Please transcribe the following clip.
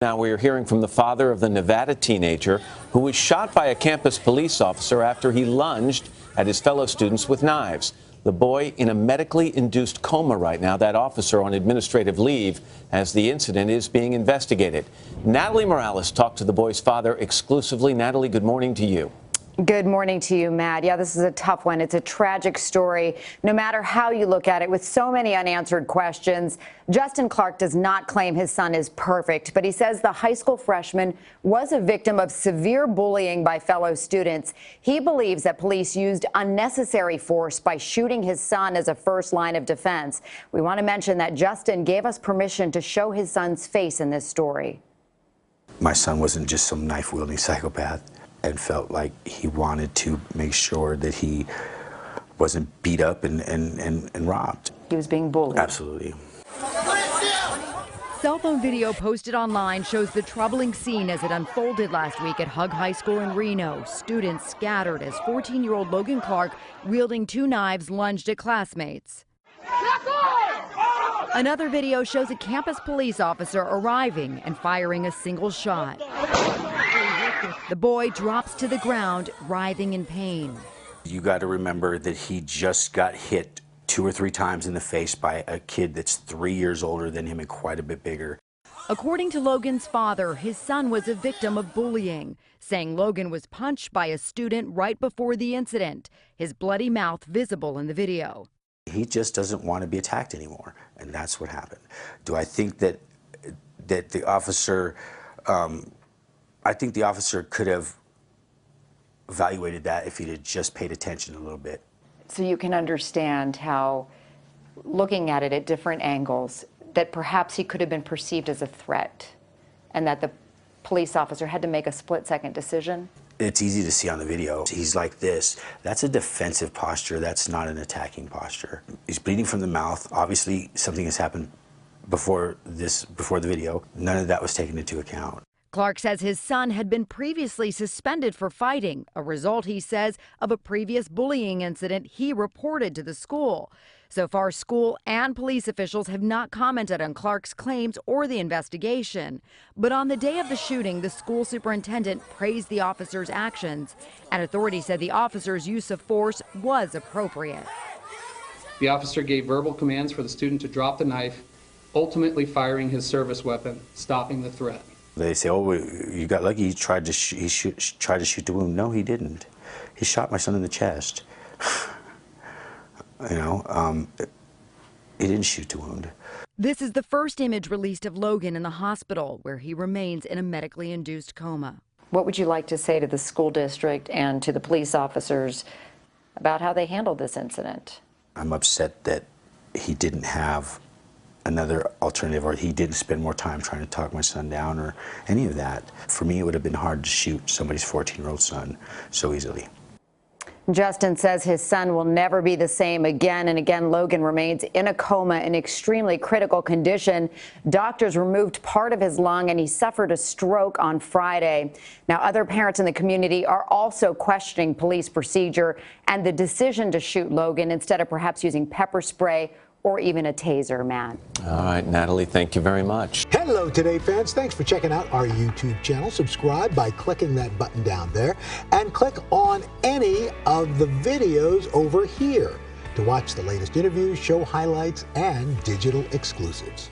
Now we are hearing from the father of the Nevada teenager who was shot by a campus police officer after he lunged at his fellow students with knives. The boy in a medically induced coma right now, that officer on administrative leave as the incident is being investigated. Natalie Morales talked to the boy's father exclusively. Natalie, good morning to you. Good morning to you, Matt. Yeah, this is a tough one. It's a tragic story, no matter how you look at it, with so many unanswered questions. Justin Clark does not claim his son is perfect, but he says the high school freshman was a victim of severe bullying by fellow students. He believes that police used unnecessary force by shooting his son as a first line of defense. We want to mention that Justin gave us permission to show his son's face in this story. My son wasn't just some knife-wielding psychopath, and felt like he wanted to make sure that he wasn't beat up and robbed. He was being bullied. Absolutely. Cell phone video posted online shows the troubling scene as it unfolded last week at Hug High School in Reno. Students scattered as 14-year-old Logan Clark, wielding two knives, lunged at classmates. Another video shows a campus police officer arriving and firing a single shot. The boy drops to the ground, writhing in pain. You got to remember that he just got hit 2 or 3 times in the face by a kid that's 3 years older than him and quite a bit bigger. According to Logan's father, his son was a victim of bullying, saying Logan was punched by a student right before the incident, his bloody mouth visible in the video. He just doesn't want to be attacked anymore, and that's what happened. Do I think that the officer... I think the officer could have evaluated that if he'd have just paid attention a little bit. So you can understand how, looking at it at different angles, that perhaps he could have been perceived as a threat and that the police officer had to make a split-second decision? It's easy to see on the video. He's like this. That's a defensive posture. That's not an attacking posture. He's bleeding from the mouth. Obviously, something has happened before the video. None of that was taken into account. Clark says his son had been previously suspended for fighting, a result, he says, of a previous bullying incident he reported to the school. So far, school and police officials have not commented on Clark's claims or the investigation. But on the day of the shooting, the school superintendent praised the officer's actions, and authorities said the officer's use of force was appropriate. The officer gave verbal commands for the student to drop the knife, ultimately firing his service weapon, stopping the threat. They say, oh, you got lucky, he tried to shoot the wound. No, he didn't. He shot my son in the chest. You know, he didn't shoot the wound. This is the first image released of Logan in the hospital, where he remains in a medically induced coma. What would you like to say to the school district and to the police officers about how they handled this incident? I'm upset that he didn't have another alternative, or he didn't spend more time trying to talk my son down or any of that. For me, it would have been hard to shoot somebody's 14-year-old son so easily. Justin says his son will never be the same again, and again, Logan remains in a coma in extremely critical condition. Doctors removed part of his lung, and he suffered a stroke on Friday. Now, other parents in the community are also questioning police procedure and the decision to shoot Logan instead of perhaps using pepper spray or even a taser, Matt. All right, Natalie, thank you very much. Hello, Today fans. Thanks for checking out our YouTube channel. Subscribe by clicking that button down there and click on any of the videos over here to watch the latest interviews, show highlights, and digital exclusives.